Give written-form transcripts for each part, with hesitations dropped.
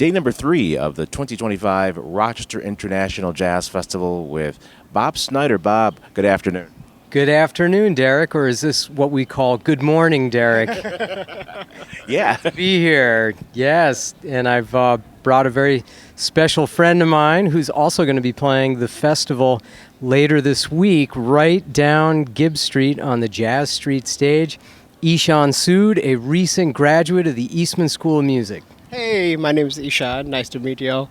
day number 3 of the 2025 Rochester International Jazz Festival with Bob Sneider. Bob, good afternoon. Good afternoon, Derek, or is this what we call good morning, Derek? Yeah. To be here, yes, and I've brought a very special friend of mine who's also going to be playing the festival later this week right down Gibbs Street on the Jazz Street stage. Eshaan Sood, a recent graduate of the Eastman School of Music. Hey, my name is Eshaan. Nice to meet you all.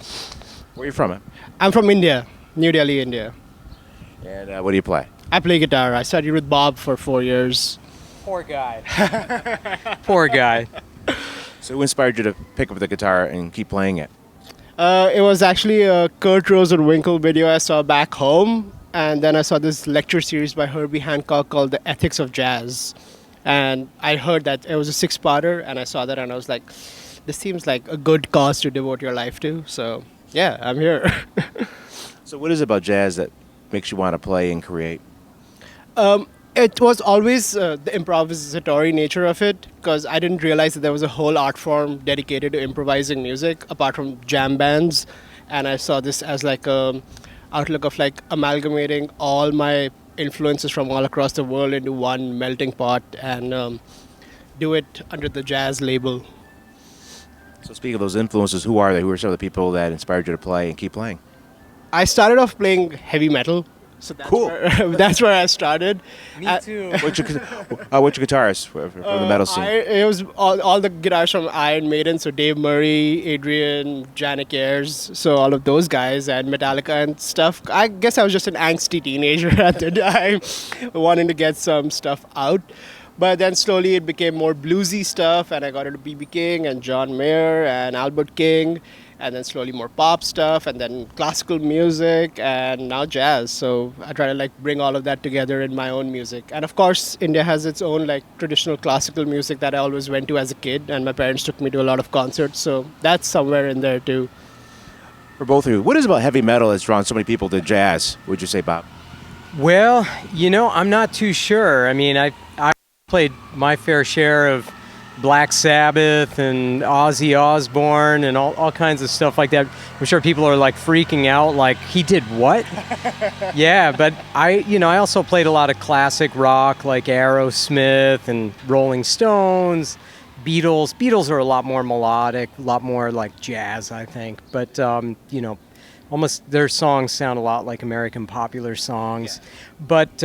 Where are you from? I'm from India, New Delhi, India. And what do you play? I play guitar. I studied with Bob for 4 years. Poor guy. Poor guy. So who inspired you to pick up the guitar and keep playing it? It was actually a Kurt Rosenwinkel video I saw back home. And then I saw this lecture series by Herbie Hancock called The Ethics of Jazz. And I heard that it was a 6-parter, and I saw that, and I was like, this seems like a good cause to devote your life to. So, yeah, I'm here. So what is it about jazz that makes you want to play and create? It was always the improvisatory nature of it, because I didn't realize that there was a whole art form dedicated to improvising music, apart from jam bands. And I saw this as like a outlook of like amalgamating all my influences from all across the world into one melting pot and do it under the jazz label. So speaking of those influences, who are they? Who are some of the people that inspired you to play and keep playing? I started off playing heavy metal. So that's Cool. That's where I started. Me too. What's your guitarist for the metal scene? It was all the guitars from Iron Maiden, so Dave Murray, Adrian, Janik Ayers, so all of those guys, and Metallica and stuff. I guess I was just an angsty teenager at the time, wanting to get some stuff out. But then slowly it became more bluesy stuff, and I got into B.B. King and John Mayer and Albert King, and then slowly more pop stuff, and then classical music, and now jazz. So I try to like bring all of that together in my own music. And of course, India has its own like traditional classical music that I always went to as a kid, and my parents took me to a lot of concerts. So that's somewhere in there too. For both of you, what is it about heavy metal that's drawn so many people to jazz, would you say, Bob? Well, I'm not too sure. I mean, I played my fair share of Black Sabbath and Ozzy Osbourne and all kinds of stuff like that. I'm sure people are like freaking out, like, he did what? Yeah, but I also played a lot of classic rock like Aerosmith and Rolling Stones, Beatles. Beatles are a lot more melodic, a lot more like jazz, I think. But, almost their songs sound a lot like American popular songs. Yeah. But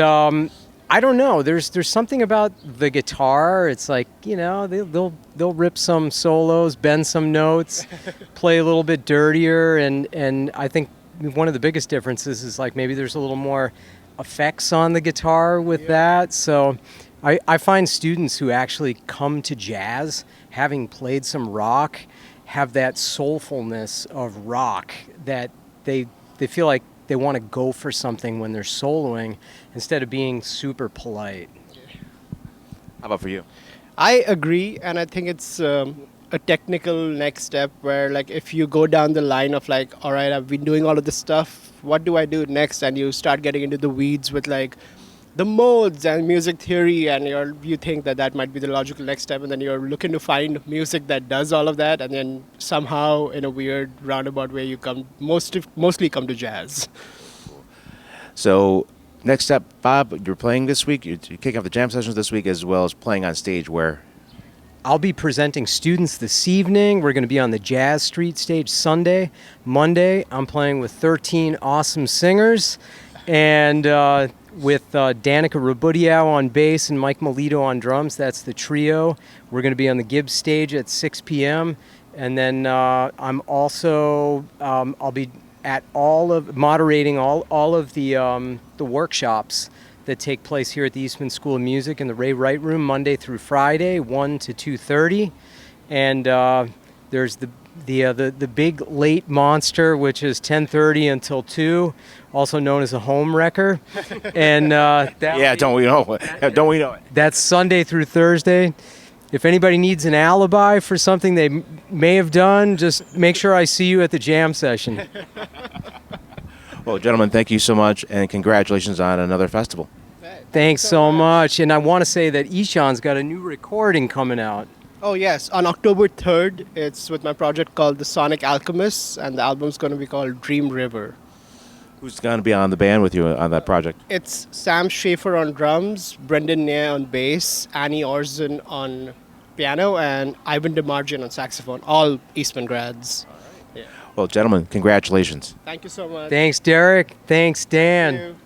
I don't know. There's something about the guitar. It's like, they'll rip some solos, bend some notes, play a little bit dirtier, and I think one of the biggest differences is like maybe there's a little more effects on the guitar with that. So I find students who actually come to jazz, having played some rock, have that soulfulness of rock that they feel like they want to go for something when they're soloing instead of being super polite. How about for you? I agree, and I think it's a technical next step where like if you go down the line of like, all right, I've been doing all of this stuff, what do I do next? And you start getting into the weeds with like the modes and music theory, and you think that might be the logical next step, and then you're looking to find music that does all of that, and then somehow in a weird roundabout way you mostly come to jazz. So next up, Bob, you're playing this week. You're kicking off the jam sessions this week as well as playing on stage where? I'll be presenting students this evening. We're going to be on the Jazz Street stage Sunday. Monday, I'm playing with 13 awesome singers, and with Danica Rabudiow on bass and Mike Melito on drums. That's the trio. We're going to be on the Gibbs stage at 6 p.m. And then I'm also I'll be at moderating all of the workshops that take place here at the Eastman School of Music in the Ray Wright Room Monday through Friday, 1 to 2:30. And there's the big late monster, which is 10:30 until 2, also known as a home wrecker. And don't we know it? Don't we know it? That's Sunday through Thursday. If anybody needs an alibi for something they may have done, just make sure I see you at the jam session. Well, gentlemen, thank you so much, and congratulations on another festival. Thanks so much. And I want to say that Eshaan's got a new recording coming out. Oh yes, on October 3rd, it's with my project called The Sonic Alchemists, and the album's going to be called Dream River. Who's going to be on the band with you on that project? It's Sam Schaefer on drums, Brendan Nair on bass, Annie Orson on piano, and Ivan DeMargin on saxophone, all Eastman grads. Well, gentlemen, congratulations. Thank you so much. Thanks, Derek. Thanks, Dan. Thank you.